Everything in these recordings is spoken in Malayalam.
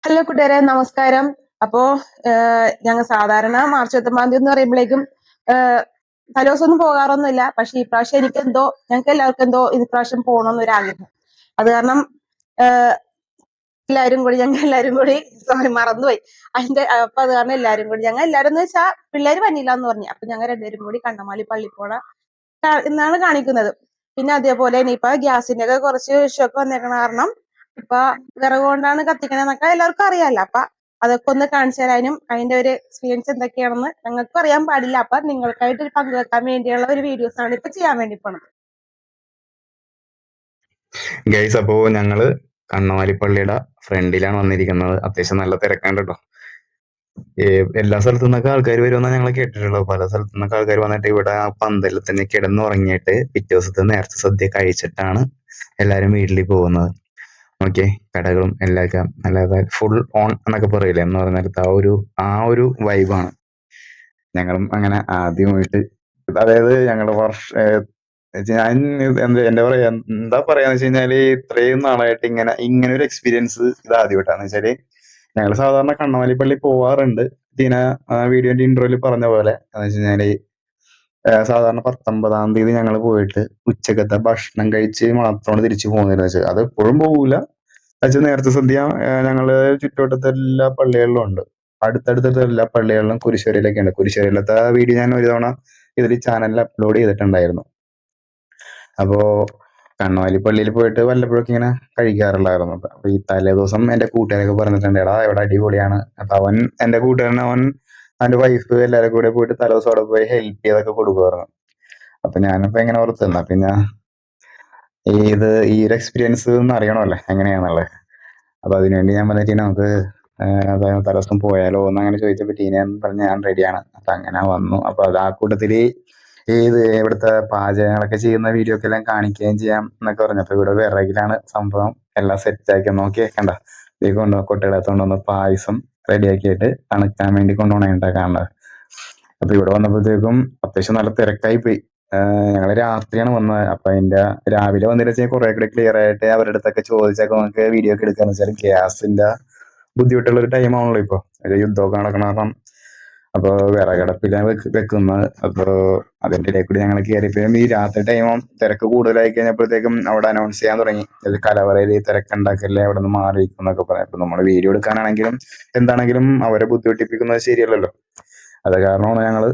ഹലോ കൂട്ടുകാരെ, നമസ്കാരം. അപ്പോ ഞങ്ങൾ സാധാരണ മാർച്ച് 19 എന്ന് പറയുമ്പോഴേക്കും തലേദിവസമൊന്നും പോകാറൊന്നുമില്ല. പക്ഷെ ഇപ്രാവശ്യം ഞങ്ങൾക്ക് എല്ലാവർക്കും എന്തോ ഇപ്രാവശ്യം പോകണമെന്നൊരു ആഗ്രഹം. അത് കാരണം ഞങ്ങൾ എല്ലാവരും കൂടി സോറി മറന്നുപോയി. അപ്പൊ അത് കാരണം ഞങ്ങൾ എല്ലാവരും എന്ന് വെച്ചാൽ പിള്ളേര് വന്നില്ല എന്ന് പറഞ്ഞു. അപ്പൊ ഞങ്ങൾ രണ്ടുപേരും കൂടി കണ്ണമാലി പള്ളിപ്പോണ എന്നാണ് കാണിക്കുന്നത്. പിന്നെ അതേപോലെ ഇനിയിപ്പൊ ഗ്യാസിന്റെ ഒക്കെ കുറച്ച് വിഷയമൊക്കെ വന്നേക്കണ കാരണം ഇപ്പൊ വിറക് കൊണ്ടാണ് കത്തിക്കണെന്നൊക്കെ എല്ലാവർക്കും അറിയാലോ. അപ്പൊ അതൊക്കെ ഒന്ന് കാണിച്ചു തരാനും അതിന്റെ ഒരു എക്സ്പീരിയൻസ് എന്തൊക്കെയാണെന്ന് ഞങ്ങൾക്കും അറിയാൻ പാടില്ല. അപ്പൊ നിങ്ങൾക്കായിട്ട് പങ്കുവെക്കാൻ വേണ്ടിയുള്ള ഒരു വീഡിയോസ് ആണ് ഇപ്പൊ ചെയ്യാൻ വേണ്ടി പോണത്. ഗൈസ്, അപ്പോ ഞങ്ങള് കണ്ണമാലിപ്പള്ളിയുടെ ഫ്രണ്ടിലാണ് വന്നിരിക്കുന്നത്. അത്യാവശ്യം നല്ല തിരക്കാണ് കേട്ടോ. എല്ലാ സ്ഥലത്തു നിന്നൊക്കെ ആൾക്കാർ വരുമെന്നാണ് ഞങ്ങൾ കേട്ടിട്ടുള്ളത്. പല സ്ഥലത്തു നിന്നൊക്കെ ആൾക്കാർ വന്നിട്ട് ഇവിടെ ആ പന്തലിൽ തന്നെ കിടന്നുറങ്ങിയിട്ട് പിറ്റേ ദിവസത്തെ നേരത്തെ സദ്യ കഴിച്ചിട്ടാണ് എല്ലാരും വീട്ടിലേക്ക് പോകുന്നത്. ഓക്കെ, കടകളും എല്ലാം നല്ല ഫുൾ ഓൺ എന്നൊക്കെ പറയില്ലേ, എന്ന് പറഞ്ഞാൽ ആ ഒരു വൈബാണ്. ഞങ്ങളും അങ്ങനെ ആദ്യമായിട്ട്, അതായത് ഞങ്ങളുടെ ഞാൻ എന്താ പറയാ പറയാന്ന് വെച്ച് കഴിഞ്ഞാല് ഇത്രയും നാളായിട്ട് ഇങ്ങനെ ഒരു എക്സ്പീരിയൻസ് ഇത് ആദ്യമായിട്ടാന്ന് വെച്ചാല്, ഞങ്ങൾ സാധാരണ കണ്ണമാലിപ്പള്ളി പോവാറുണ്ട്. ടീന വീഡിയോന്റെ ഇൻട്രോയിൽ പറഞ്ഞ പോലെ എന്ന് വെച്ച് കഴിഞ്ഞാല് സാധാരണ 19-ാം തീയതി ഞങ്ങൾ പോയിട്ട് ഉച്ചക്കത്തെ ഭക്ഷണം കഴിച്ച് മാത്രമാണ് തിരിച്ചു പോകുന്നതെന്ന് വെച്ചാൽ, അത് എപ്പോഴും പോകൂല. വെച്ചാൽ നേരത്തെ സദ്യ ഞങ്ങള് ചുറ്റുവട്ടത്തെ എല്ലാ പള്ളികളിലും ഉണ്ട്. അടുത്തടുത്ത എല്ലാ പള്ളികളിലും കുരിശുവരയിലൊക്കെ ഉണ്ട്. കുരിശുവരയിലത്തെ വീഡിയോ ഞാൻ ഒരു തവണ ഇതിൽ ചാനലിൽ അപ്ലോഡ് ചെയ്തിട്ടുണ്ടായിരുന്നു. അപ്പോ കണ്ണുവാലി പള്ളിയിൽ പോയിട്ട് വല്ലപ്പോഴൊക്കെ ഇങ്ങനെ കഴിക്കാറുള്ളായിരുന്നു. അപ്പൊ ഈ തലേ ദിവസം എന്റെ കൂട്ടുകാരൊക്കെ പറഞ്ഞിട്ടുണ്ട്, എടാ ഇവിടെ അടിപൊളിയാണ്. അപ്പൊ എന്റെ കൂട്ടുകാരൻ അവന്റെ വൈഫ് എല്ലാവരും കൂടെ പോയിട്ട് തലേ ദിവസം അവിടെ പോയി ഹെൽപ്പ് ചെയ്തൊക്കെ കൊടുക്കുമായിരുന്നു. അപ്പൊ ഞാനിപ്പോ എങ്ങനെ ഓർത്തുന്ന പിന്നെ ഈ ഒരു എക്സ്പീരിയൻസ് ഒന്ന് അറിയണമല്ലേ എങ്ങനെയാന്നുള്ളത്. അപ്പൊ അതിനുവേണ്ടി ഞാൻ പറഞ്ഞ നമുക്ക് തലേ ദിവസം പോയാലോ എന്ന് അങ്ങനെ ചോദിച്ചപ്പോ ടീന പറഞ്ഞ ഞാൻ റെഡിയാണ്. അപ്പൊ അങ്ങനെ വന്നു. അപ്പൊ അത് ആ കൂട്ടത്തില് ഇവിടുത്തെ പാചകങ്ങളൊക്കെ ചെയ്യുന്ന വീഡിയോ ഒക്കെ എല്ലാം കാണിക്കുകയും ചെയ്യാം എന്നൊക്കെ പറഞ്ഞു. അപ്പൊ ഇവിടെ വിറകിലാണ് സംഭവം എല്ലാം സെറ്റ് ആക്കി നോക്കി കണ്ട കുട്ടികളെ കൊണ്ടുവന്ന് പായസം റെഡിയാക്കിയിട്ട് തണുക്കാൻ വേണ്ടി കൊണ്ടുപോകണ കാണുന്നത്. അപ്പൊ ഇവിടെ വന്നപ്പോഴത്തേക്കും അത്യാവശ്യം നല്ല തിരക്കായി പോയി. ഞങ്ങള് രാത്രിയാണ് വന്നത്. അപ്പൊ അതിന്റെ രാവിലെ വന്നിട്ട് വെച്ചാൽ കുറെ കൂടെ ക്ലിയർ ആയിട്ട് അവരുടെ അടുത്തൊക്കെ ചോദിച്ചൊക്കെ നമുക്ക് വീഡിയോ ഒക്കെ എടുക്കാന്ന് വെച്ചാൽ ഗ്യാസിന്റെ ബുദ്ധിമുട്ടുള്ള ഒരു ടൈം ആണല്ലോ ഇപ്പൊ, യുദ്ധമൊക്കെ നടക്കണ കാരണം. അപ്പൊ വിറകടപ്പിലാണ് വെക്കുന്നത്. അപ്പൊ അതിന്റെ ഇടയിൽ കൂടി ഞങ്ങൾ കയറിയപ്പോഴും ഈ രാത്രി ടൈമും തിരക്ക് കൂടുതലായി കഴിഞ്ഞപ്പോഴത്തേക്കും അവിടെ അനൗൺസ് ചെയ്യാൻ തുടങ്ങി, കലവറയിൽ തിരക്കുണ്ടാക്കല്ലേ, അവിടെ നിന്ന് മാറിയിരിക്കും എന്നൊക്കെ പറയാം. അപ്പൊ നമ്മുടെ വീഡിയോ എടുക്കാനാണെങ്കിലും എന്താണെങ്കിലും അവരെ ബുദ്ധിമുട്ടിപ്പിക്കുന്നത് ശരിയല്ലല്ലോ. അത് കാരണമാണ് ഞങ്ങള്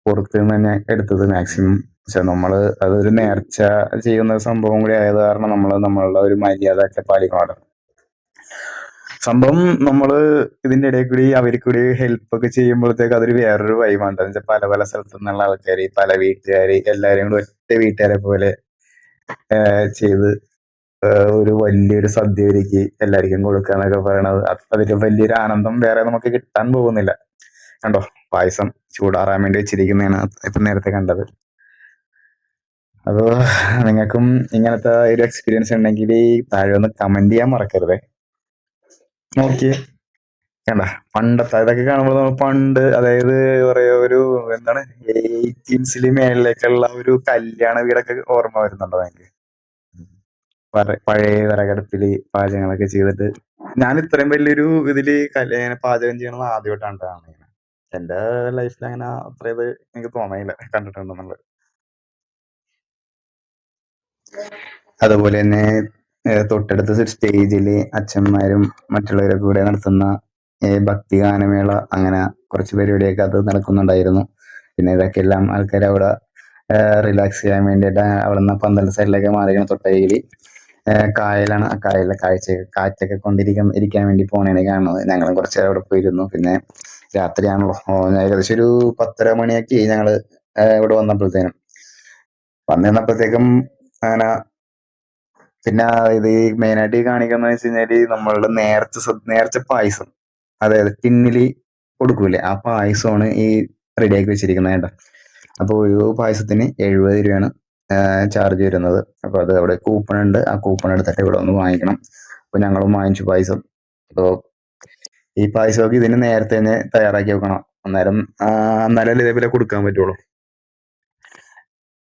പുറത്ത് നിന്ന് തന്നെ എടുത്തത് മാക്സിമം. പക്ഷെ നമ്മള് അതൊരു നേർച്ച ചെയ്യുന്ന സംഭവം കൂടി ആയത് കാരണം നമ്മളുടെ ഒരു മര്യാദ ഒക്കെ പാലിക്കണമല്ലോ. സംഭവം നമ്മള് ഇതിന്റെ ഇടയിൽ കൂടി അവർക്ക് കൂടി ഹെൽപ്പ് ഒക്കെ ചെയ്യുമ്പോഴത്തേക്ക് അതൊരു വേറൊരു വൈബാണ്. എന്ന് വെച്ചാൽ പല പല സ്ഥലത്തു നിന്നുള്ള ആൾക്കാര്, പല വീട്ടുകാര്, എല്ലാരും കൂടി ഒറ്റ വീട്ടുകാരെ പോലെ ചെയ്ത് ഒരു വലിയൊരു സദ്യ ഒരുക്കി എല്ലാവർക്കും കൊടുക്കുക എന്നൊക്കെ പറയണത് അതിന്റെ വലിയൊരു ആനന്ദം വേറെ നമുക്ക് കിട്ടാൻ പോകുന്നില്ല. കണ്ടോ, പായസം ചൂടാറാൻ വേണ്ടി വെച്ചിരിക്കുന്നതാണ് ഇപ്പൊ നേരത്തെ കണ്ടത്. അപ്പോ നിങ്ങൾക്കും ഇങ്ങനത്തെ ഒരു എക്സ്പീരിയൻസ് ഉണ്ടെങ്കിൽ താഴെ ഒന്ന് കമന്റ് ചെയ്യാൻ മറക്കരുതേ. നോക്കിയേ, കണ്ട പണ്ടത്തെ ഇതൊക്കെ കാണുമ്പോൾ നമ്മൾ പണ്ട്, അതായത് പറയാ ഒരു എന്താണ് 1800s മേളിലേക്കുള്ള ഒരു കല്യാണ വീടൊക്കെ ഓർമ്മ വരുന്നുണ്ടോ നിങ്ങൾക്ക്? പഴയ വിറകടുപ്പില് പാചകങ്ങളൊക്കെ ചെയ്തിട്ട് ഞാൻ ഇത്രയും വലിയൊരു ഇതില് പാചകം ചെയ്യണമെന്ന് ആദ്യമായിട്ടാണ് കാണുന്നത്. എന്റെ ലൈഫിൽ അങ്ങനെ അത്ര ഇത് എനിക്ക് തോന്നിയില്ല കണ്ടിട്ടുണ്ടെന്നുള്ളത്. അതുപോലെ തന്നെ തൊട്ടടുത്ത സ്റ്റേജില് അച്ഛന്മാരും മറ്റുള്ളവരൊക്കെ കൂടെ നടത്തുന്ന ഭക്തിഗാനമേള, അങ്ങനെ കുറച്ച് പരിപാടിയൊക്കെ അത് നടക്കുന്നുണ്ടായിരുന്നു. പിന്നെ ഇതൊക്കെ എല്ലാം ആൾക്കാർ അവിടെ റിലാക്സ് ചെയ്യാൻ വേണ്ടിയിട്ട് അവിടെ നിന്ന് പന്തൽ സൈഡിലൊക്കെ മാറിയാണ് തൊട്ടരികില് കായലാണ്. ആ കായലിലെ കാറ്റൊക്കെ ഇരിക്കാൻ വേണ്ടി പോണേനെ കാണുന്നത്. ഞങ്ങളും കുറച്ച് നേരം അവിടെ പോയിരുന്നു. പിന്നെ രാത്രിയാണല്ലോ, ഏകദേശം ഒരു 10:30 മണിയൊക്കെ ഞങ്ങള് ഇവിടെ വന്നിരുന്നപ്പോഴത്തേക്കും അങ്ങനെ. പിന്നെ ഇത് മെയിനായിട്ട് കാണിക്കുന്ന വെച്ച് കഴിഞ്ഞാല് നമ്മളുടെ നേർച്ച പായസം, അതായത് ടിന്നില് കൊടുക്കൂലേ, ആ പായസമാണ് ഈ റെഡിയാക്കി വെച്ചിരിക്കുന്നത് കേട്ടോ. അപ്പൊ ഒരു പായസത്തിന് 70 രൂപയാണ് ചാർജ് വരുന്നത്. അപ്പൊ അത് അവിടെ കൂപ്പൺ ഉണ്ട്, ആ കൂപ്പൺ എടുത്തിട്ട് ഇവിടെ ഒന്ന് വാങ്ങിക്കണം. അപ്പൊ ഞങ്ങളും വാങ്ങിച്ചു പായസം. അപ്പൊ ഈ പായസമൊക്കെ ഇതിന് നേരത്തെ തന്നെ തയ്യാറാക്കി വെക്കണം, എന്നാലല്ലേ ഇതേപോലെ കൊടുക്കാൻ പറ്റുള്ളൂ.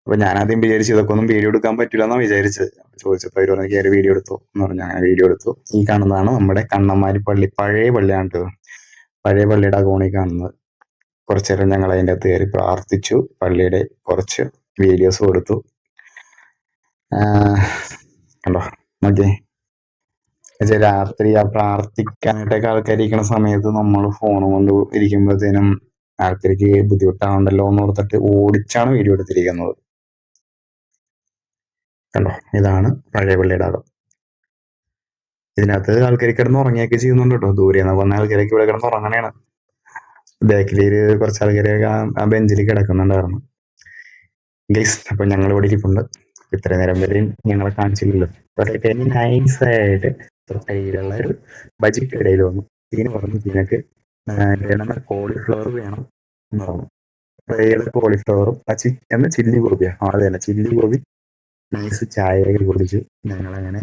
അപ്പൊ ഞാൻ ആദ്യം വിചാരിച്ചു ഇതൊക്കെ ഒന്നും വീഡിയോ എടുക്കാൻ പറ്റില്ല എന്നാ വിചാരിച്ചത്. ചോദിച്ചപ്പോ അവര് പറഞ്ഞു കയറി വീഡിയോ എടുത്തു എന്ന് പറഞ്ഞു. അങ്ങനെ വീഡിയോ എടുത്തു. ഈ കാണുന്നതാണ് നമ്മുടെ കണ്ണമാരി പള്ളി. പഴയ പള്ളിയാണ് കേട്ടോ. പഴയ പള്ളിയുടെ കോണി കാണുന്നത്. കുറച്ചു നേരം ഞങ്ങൾ അതിൻ്റെ അകത്ത് കയറി പ്രാർത്ഥിച്ചു. പള്ളിയുടെ കുറച്ച് വീഡിയോസ് കൊടുത്തു. കണ്ടോ നോക്കിയേ. എന്നുവെച്ചാൽ രാത്രി ആ പ്രാർത്ഥിക്കാനായിട്ടൊക്കെ ആൾക്കാർ ഇരിക്കുന്ന സമയത്ത് നമ്മൾ ഫോൺ കൊണ്ട് ഇരിക്കുമ്പോഴത്തേനും ആൾക്കാർക്ക് ബുദ്ധിമുട്ടാവുണ്ടല്ലോ എന്ന് ഓർത്തിട്ട് ഓടിച്ചാണ് വീഡിയോ എടുത്തിരിക്കുന്നത്. കണ്ടോ, ഇതാണ് പഴയ പള്ളിയുടെ അകം. ഇതിനകത്ത് ആൾക്കാർ കിടന്ന് ഉറങ്ങിയൊക്കെ ചെയ്യുന്നുണ്ട് കേട്ടോ. ദൂരെ നിന്ന് വന്ന ആൾക്കാരൊക്കെ ഇവിടെ കിടന്ന് ഉറങ്ങണേണ്. ബാക്കില് കുറച്ച് ആൾക്കാരൊക്കെ ആ ബെഞ്ചിൽ കിടക്കുന്നുണ്ടായിരുന്നു. ഗൈസ്, അപ്പൊ ഞങ്ങൾ ഇവിടെ ഇരിപ്പുണ്ട്. ഇത്ര നേരം വരെയും ഞങ്ങളെ കാണിച്ചില്ലല്ലോ. വളരെ നൈസായിട്ട് കയ്യിലുള്ള ഒരു ബജറ്റ് ഇടയിൽ വന്നു. ഇതിന് പറഞ്ഞു ഇതിനൊക്കെ കോളിഫ്ലവർ വേണം എന്ന് പറഞ്ഞു. കോളിഫ്ലവറും എന്നാ ചില്ലി ഗോപിയാ, അത് തന്നെ ചില്ലി ഗോപി നൈസ് ചായയൊക്കെ കുടിച്ചു. ഞങ്ങളങ്ങനെ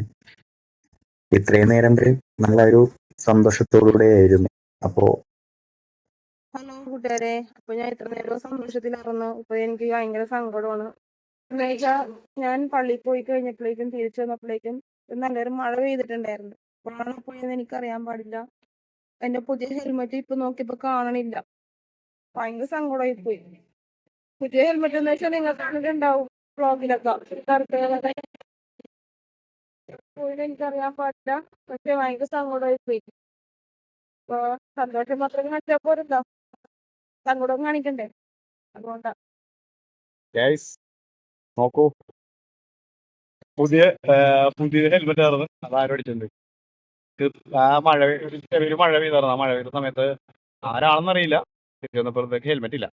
ഇത്രയും നേരം വരെ നല്ലൊരു സന്തോഷത്തോടുകൂടെ ആയിരുന്നു. അപ്പോ ഹലോ കൂട്ടുകാരെ, അപ്പൊ ഞാൻ ഇത്ര നേരം സന്തോഷത്തിലായിരുന്നു. ഇപ്പൊ എനിക്ക് ഭയങ്കര സങ്കടമാണ്. എന്നുവെച്ചാൽ ഞാൻ പള്ളിയിൽ പോയി കഴിഞ്ഞപ്പോഴേക്കും തിരിച്ചു വന്നപ്പോഴേക്കും നല്ലൊരു മഴ പെയ്തിട്ടുണ്ടായിരുന്നു. എപ്പോഴാണ് പോയെന്ന് എനിക്കറിയാൻ പാടില്ല. എന്റെ പുതിയ ഹെൽമെറ്റ് ഇപ്പൊ നോക്കിയപ്പോ കാണണില്ല. ഭയങ്കര സങ്കടമായി പോയി. പുതിയ ഹെൽമെറ്റ് എന്ന് വെച്ചാൽ നിങ്ങൾ കണ്ടിട്ടുണ്ടാവും വ്ളോഗിലൊക്കെ. പോയത് എനിക്കറിയാൻ പാടില്ല. പക്ഷെ ഭയങ്കര സങ്കടമായി പോയി. അപ്പൊ സന്തോഷം മാത്രം കാണിച്ചാൽ പോരല്ലോ, സങ്കടം കാണിക്കണ്ടേ? അതുകൊണ്ടാ. നോക്കൂ, പുതിയ ഹെൽമെറ്റ് ആയിരുന്നു. അത് ആരും അടിച്ചിട്ടുണ്ട്. ആ മഴ ഒരു ചെറിയൊരു മഴ പെയ്തായിരുന്നു. ആ മഴ പെയ്ത സമയത്ത് ആരാണെന്നറിയില്ല, തിരിച്ചു വന്നപ്പോഴത്തേക്ക് ഹെൽമെറ്റ് ഇല്ല.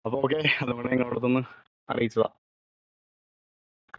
അപ്പൊ ഓക്കെ, അതുകൊണ്ട് നിങ്ങളോടൊന്ന് അറിയിച്ചതാ.